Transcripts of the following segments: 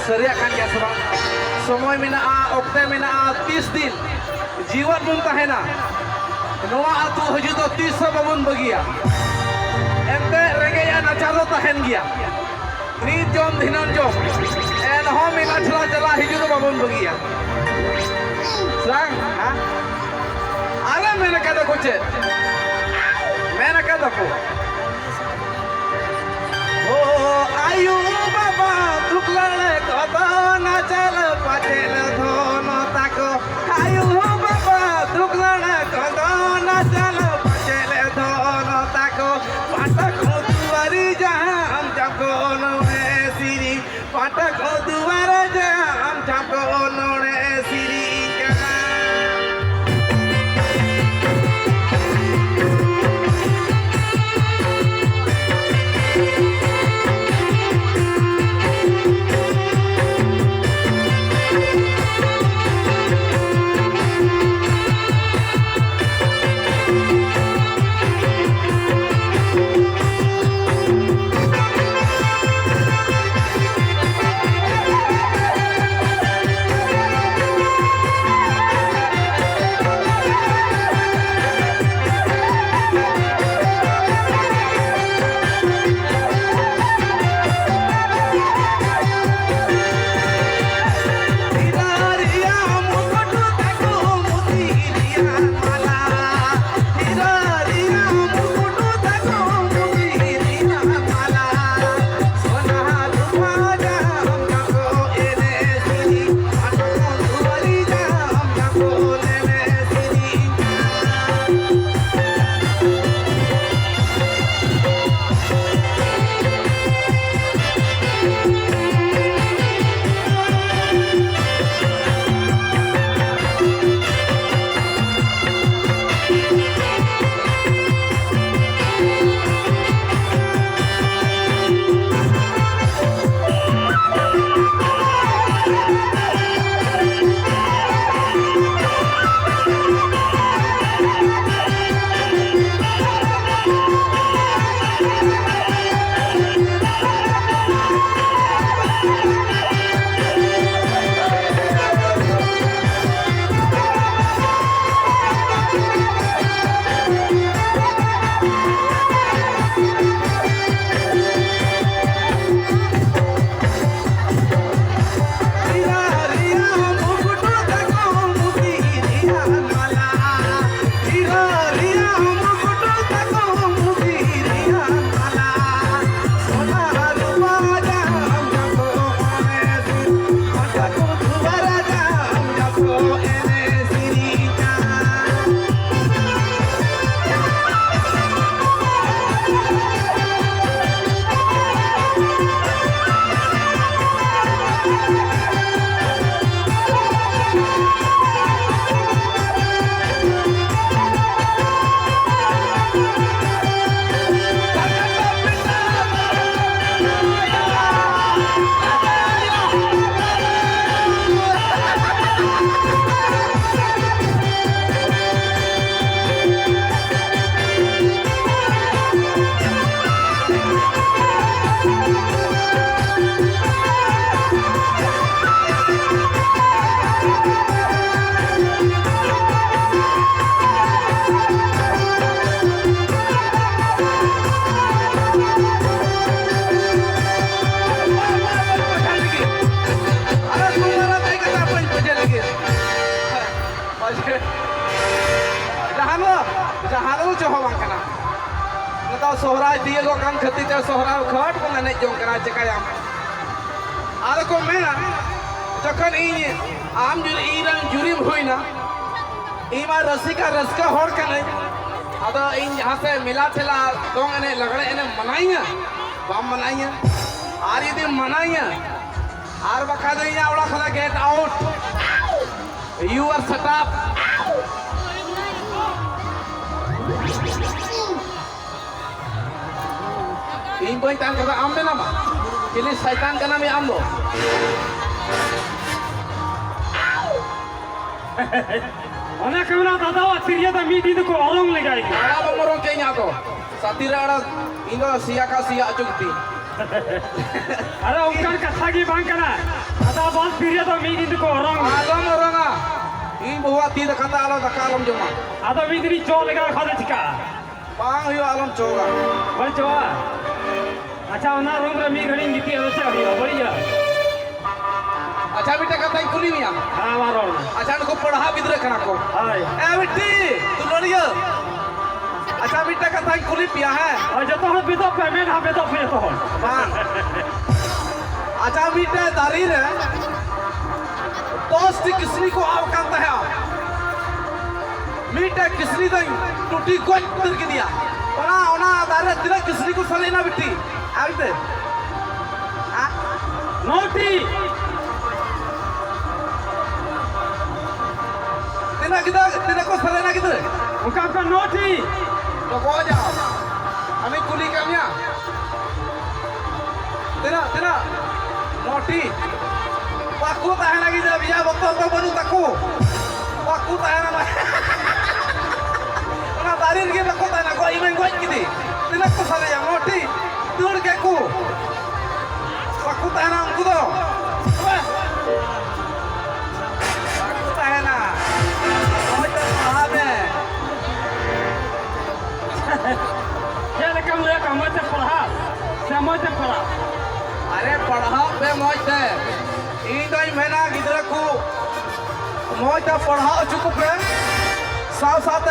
seriak kan ya sebang semua menaa okte menaa 30 din jiwat bun tahena noa atu hujud 30 babun bagia ente regaya nacharo tahen gya ni jom dhinan jom en hom ina chla chla hujud babun bagia sang ha ala mena kada kuche mena kada ko आयु बाबा दुखलड़े कतो ना चल पटेल धोनो ताको आयु बाबा दुखलड़े कतो ना चल पटेल धोनो ताको पाटक दुआरी जाम जाकोन में सिरी पाटक दुआर जाम जाकोन ने सिरी सोहराय दिए गो कान खती ते सोहरा खट को ने जों करा चकाया आरो को मेना जखन इ आम जुरी इरन जुरीम होइना इमा रसिका रसका होड़ कने आदो इन जहां से मिला ठेला दोंग ने लगड़े ने मनाइया बाम मनाइया आर यदि मनाइया आर बखा दे या ओड़ा खला get out you are set up इन कोई तान कदा आम में ना मा किली शैतान का नाम आम लो अने कमला दादा अतिरिया दा मीटी को औरंग लगाई आड़ा बमरों के nya तो सातिरा आड़ा इनो सिया का सिया चुगती अरे उनका कथा की बांग करना अदा बहुत पीरियड तो मी दिन को orang आलम रंगा इन बहुआ ती दखता आलो दकालम जमा अदा मी दिन चो लगा खादे चिका पांग हियो आलम चोगा बल चो अच्छा ना रूम रे मी घड़ी नीति अवश्य हियो बढ़िया अच्छा बेटा कथा कुली मिया हां मारो अच्छा को पढ़ा बिदरे कना को हाय ए बेटी तू लोड़ियो अच्छा बेटा कथा कुली पिया है और जो तो बिदो पेमेंट हा बिदो पे तो हां अच्छा बेटा दारी रे दोस्त किसनी को आवकांत है मीटा किसनी दई टूटी कोई कर के दिया ओना दारे तिला किसनी को सलेना बेटी आइते हां नोटी तिना को सलेना किधर उनका का नोटी तो को जाओ हमें कुली कामिया तिना नोटी पाकू ताहना की जब या बतो तो बनु तकू पाकू ताहना ना ना दारिर के बको ताहना को इमें गोई किदी तिना को सले या नोटी दूर के को पाकू ताहना हमको दो पाकू ताहना अरे पढ़ा पे मौज है इन दई महीना गिदरा को मौज है पढ़ा चुक पे साथ साथ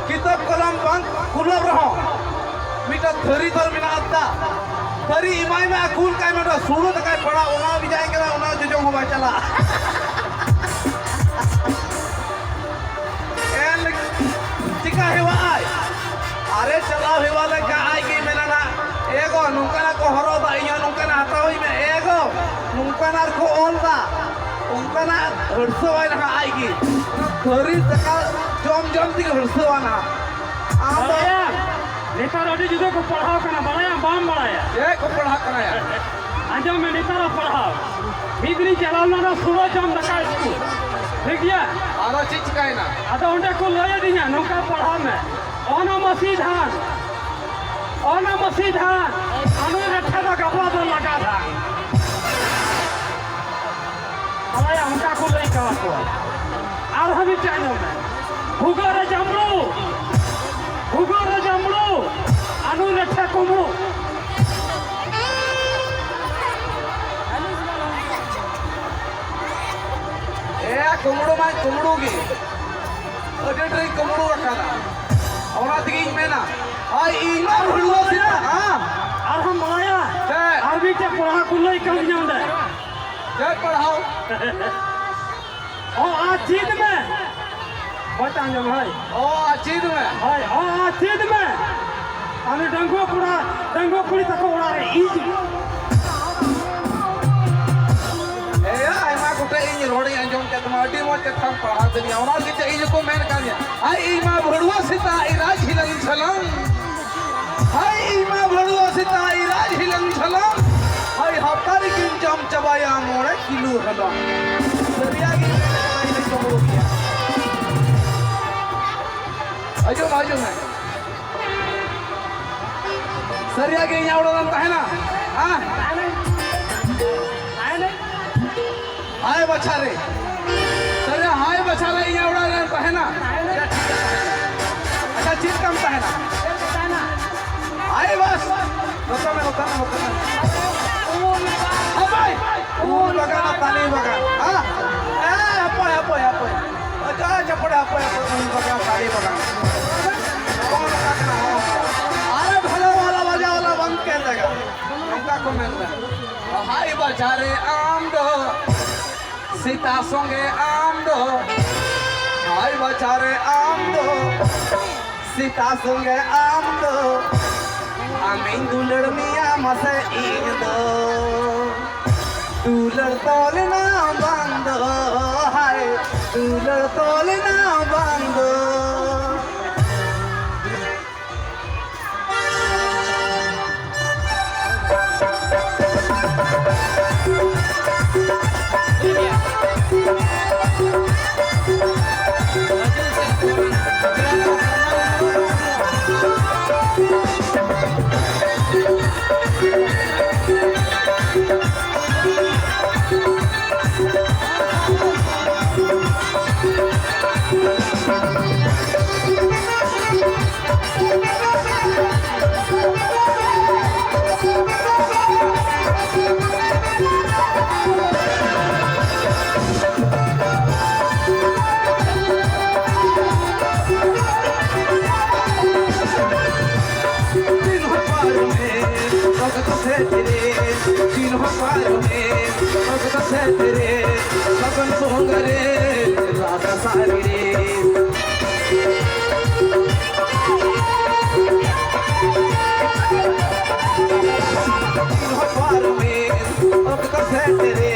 किताब कलम बंद कुलब रहो मीटा थरी थर मिना अत्ता थरी इमाई में अकुल काय में सुनो तो काय पढ़ा उना भी जाएंगे ना उना जो हो चला एन चिका हेवा आय अरे चला हेवा ले का आय की मेना ना एगो नुकना को हरो दा इया नुकना आता होई में एगो नुकना को ओलदा उनकना हरसो वाला आएगी थरी तका जम ती हरसो वाला आप नेता रोटी जुदो को पढ़ाओ करना बढ़ाया बाम बढ़ाया ये को पढ़ा कराया आजो में नेता रो पढ़ाओ मिगरी चलावना ना सुनो जम दका स्कूल ठीक है आरो चीज काई ना आदा उनके को लय दिया नौका पढ़ा में ओना मसीधान अनु रठा का गपा तो लगा था हमारे हमका को लई कहा को और हम चाहिए में भूगोरे जमलो अनु रठा कुमु ए कुमड़ो में कुमड़ोगी ओटे ट्रे कुमड़ो रखा था और आदमी में ना आई इमा भड़ुआ से हां और हम बनाया अरबी के पढ़ा को लई कम जाम दे क्या पढ़ाओ ओ आज चीज में बता जो भाई ओ चीज में हाय ओ चीज में अनु डंगो पुड़ी तक उड़ा रे इज ए आई मा कोटे इन रोड़ी अंजम के तुम्हारी मो के थम पढ़ा देनी और के इन को मैंने कहा आई इमा भड़ुआ सीता इराज हिलन छलम हाय इमा भड़ुआ सीता इराज हिलन छलम हाय हफ्तारी किन जम चबाया मोड़े किलो हलम सरिया की मैंने तो हो गया आजो में सरिया के यहाँ उड़ा है ना हाँ हाय बछारे सरिया हाय बछारे यहाँ उड़ा है ना अच्छा चीज कम है ना हाय बस होता में भाई बगा ना ताली बगा हाँ अपोय अच्छा चपड़े अपोय बगा ताली बगा अरे भला वाला बंद कर देगा उनका कमेंट में हाय बछारे आम दो सीता संगे आम दो हाय बछारे आम दो सीता संगे आम दो आमीन दुलड़ मिया मसे ईद दो दुलड़ तोल ना बंदो हाय दुलड़ तोल ना बंदो रे तीन हो पार में भगत से तेरे लगन सोंग रे राधा सारी रे तीन हो पार में भगत से तेरे